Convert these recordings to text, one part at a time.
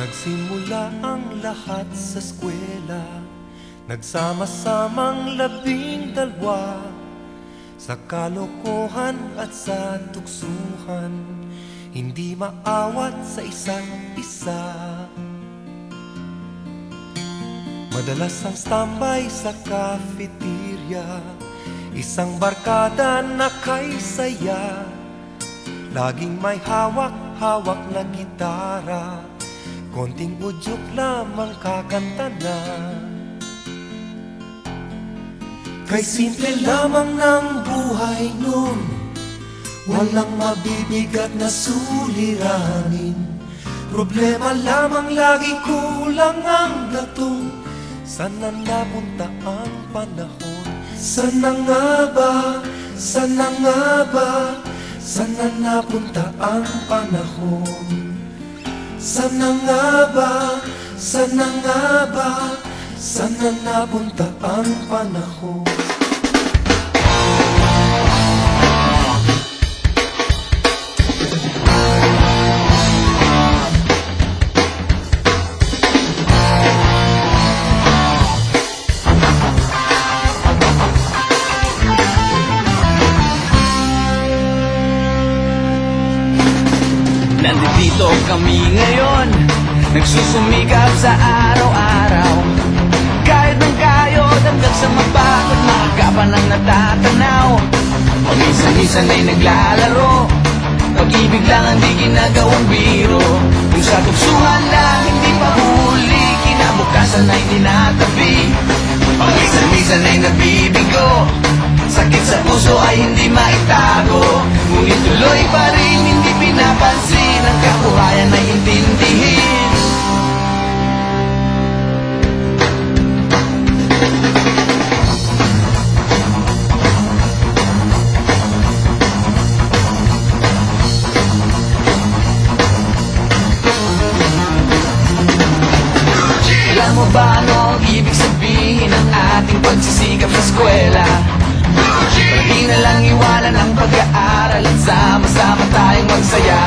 Nagsimula ang lahat sa eskwela, nagsama-samang 12 sa kalokohan at sa tuksuhan, hindi maawat sa isa't isa. Madalas ang standby sa cafeteria, isang barkada na kay saya, laging may hawak-hawak na gitara, konting udyok lamang kakanta na. Kay simple lamang ng buhay nun, walang mabibigat na suliranin. Problema lamang lagi kulang ang gatong, sana napunta ang panahon. Sana nga ba, sana nga ba, sana napunta ang panahon. Sana nga ba, sana nga ba, sana napunta ang panahon. Nandito kami ngayon, nagsusumikap sa araw-araw. Kahit ng kayod hanggang sa mapagod, makakapan ang natatanaw. Paminsan-minsan ay naglalaro, pag-ibig lang ang di ginagawang biro. Kung sa tuksuhan lang hindi pa huli, kinabukasan ay tinatabi. Paminsan-minsan ay nabibigo, sakit sa puso ay hindi maitago. Ngunit tuloy pa rin hindi pinapansin, ang kabuhayan ay intindihin. Alam mo ba ano ang ibig sabihin ng ating pagsisikap sa eskwela? Pwede na lang iwanan ang pag-aaral at sama-sama tayong magsaya.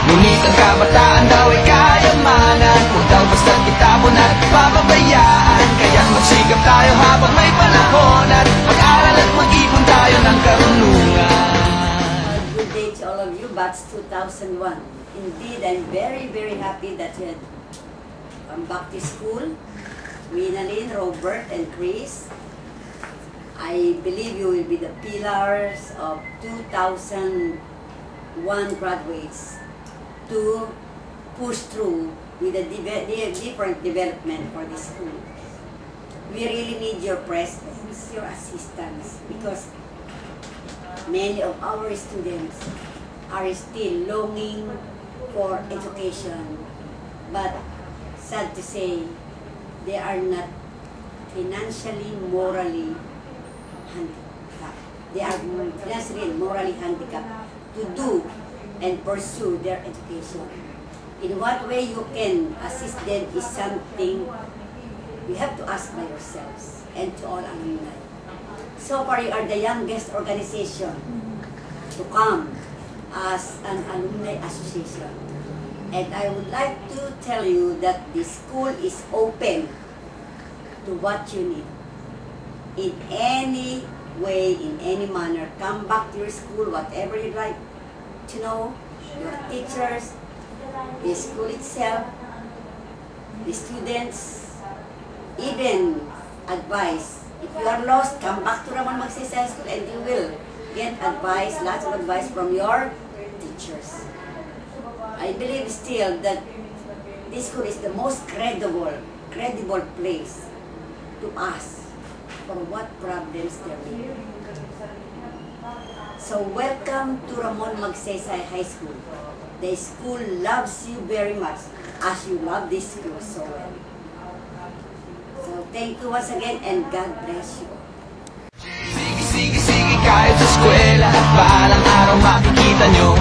Ngunit ang kabataan daw ay kayamanan, huwag daw basta kitapon at papabayaan. Kaya magsikap tayo habang may panahon, at mag-aral at mag-ipon tayo ng karunungan. Good day to all of you, Batch 2001. Indeed, I'm very, very happy that you had come back to school. Winalyn, Robert, and Chris, I believe you will be the pillars of 2001 graduates to push through with the different development for this school. We really need your presence, your assistance, because many of our students are still longing for education, but sad to say, they are not financially, morally handicapped. They are financially and morally handicapped to do and pursue their education. In what way you can assist them is something you have to ask by yourselves and to all alumni. So far, you are the youngest organization to come as an alumni association. And I would like to tell you that the school is open to what you need. In any way, in any manner, come back to your school, whatever you'd like to know, your teachers, the school itself, the students, even advice. If you are lost, come back to Ramon Magsaysay School and you will get advice, lots of advice from your teachers. I believe still that this school is the most credible place to ask for what problems there may be. So welcome to Ramon Magsaysay High School. The school loves you very much as you love this school so well. So thank you once again and God bless you. Sige kahit sa eskwela, balang araw makikita nyo.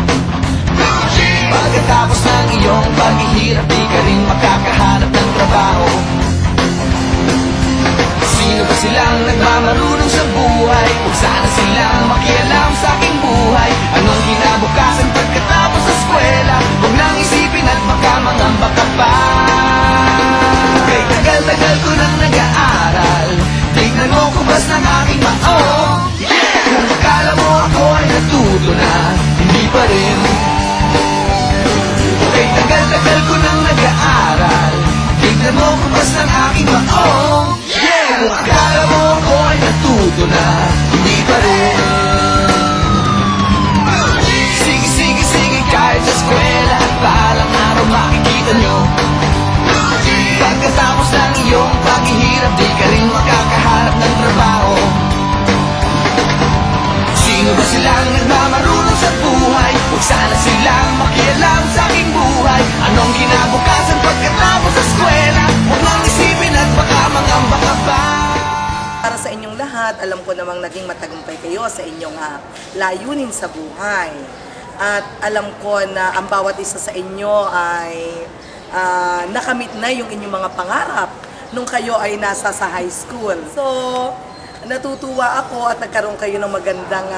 Pagkatapos ng iyong paghihirap, di ka rin makakahanap ng trabaho. Sino ba silang nagmamarunong sa buhay? Huwag sana silang makialam sa aking buhay. Anong kinabukasan pagkatapos sa eskwela? Huwag nang isipin na alam ko namang naging matagumpay kayo sa inyong layunin sa buhay. At alam ko na ang bawat isa sa inyo ay nakamit na yung inyong mga pangarap nung kayo ay nasa sa high school. So, natutuwa ako at nagkaroon kayo ng magandang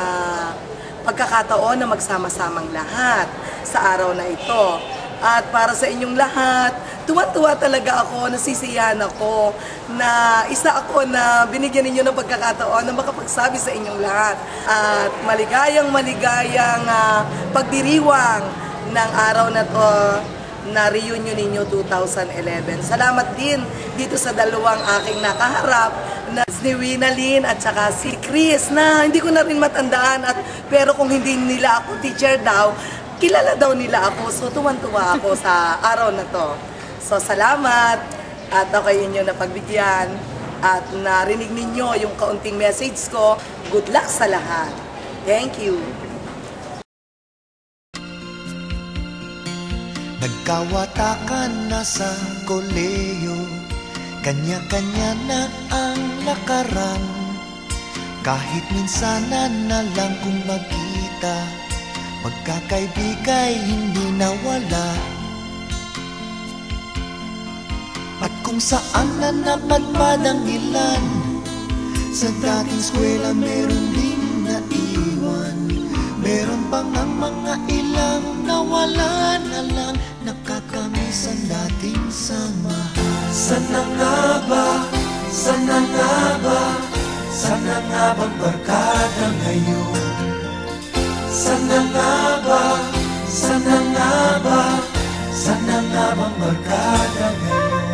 pagkakataon na magsama-samang lahat sa araw na ito. At para sa inyong lahat, tuwa-tuwa talaga ako, nasisiyahan ako na isa ako na binigyan ninyo ng pagkakataon na makapagsabi sa inyong lahat. At maligayang pagdiriwang ng araw na to na reunion ninyo 2011. Salamat din dito sa dalawang aking nakaharap na si Winalyn at saka si Chris na hindi ko na rin matandaan pero kung hindi nila ako teacher daw, kilala daw nila ako. So tuwan-tuwa ako sa araw na to. So salamat at ako'y inyo na pagbigyan at narinig ninyo yung kaunting message ko. Good luck sa lahat. Thank you. Nagkawatakan na sa koleyo, kanya-kanya na ang lakaran. Kahit minsanan na lang kung magkita, magkakaibigay hindi nawala. At kung saan na napadpad ang ilan, sa dating eskwela meron din naiwan. Meron pang ang mga ilang nawala na lang, nakakamiss ang dating samahan. Sana nga ba, sana nga ba, sana nga bang barkada ngayon? Sana nga ba, sana nga ba, sana nga bang barkada ngayon?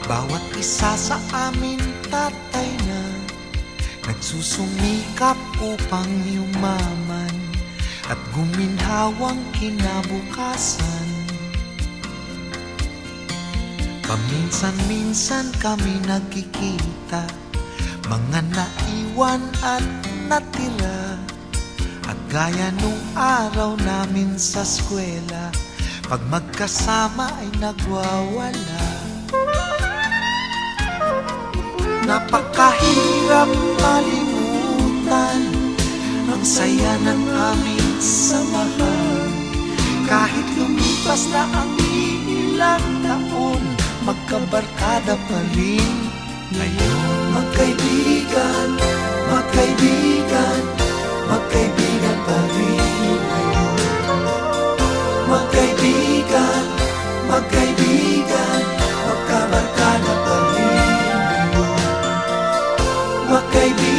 Bawat isa sa amin tatay na nagsusumikap upang yumaman at guminhawang kinabukasan. Paminsan-minsan kami nagkikita, mga naiwan at natira. At gaya nung araw namin sa eskwela, pag magkasama ay nagwawala. Napakahirap malimutan ang saya ng aming samahan. Kahit lumipas na ang ilang taon, magkabarkada pa rin ngayon. Magkaibigan, magkaibigan, magkaibigan pa rin ngayon. Magkaibigan, magkaibigan, magkabarkada pa rin. Magkaibigan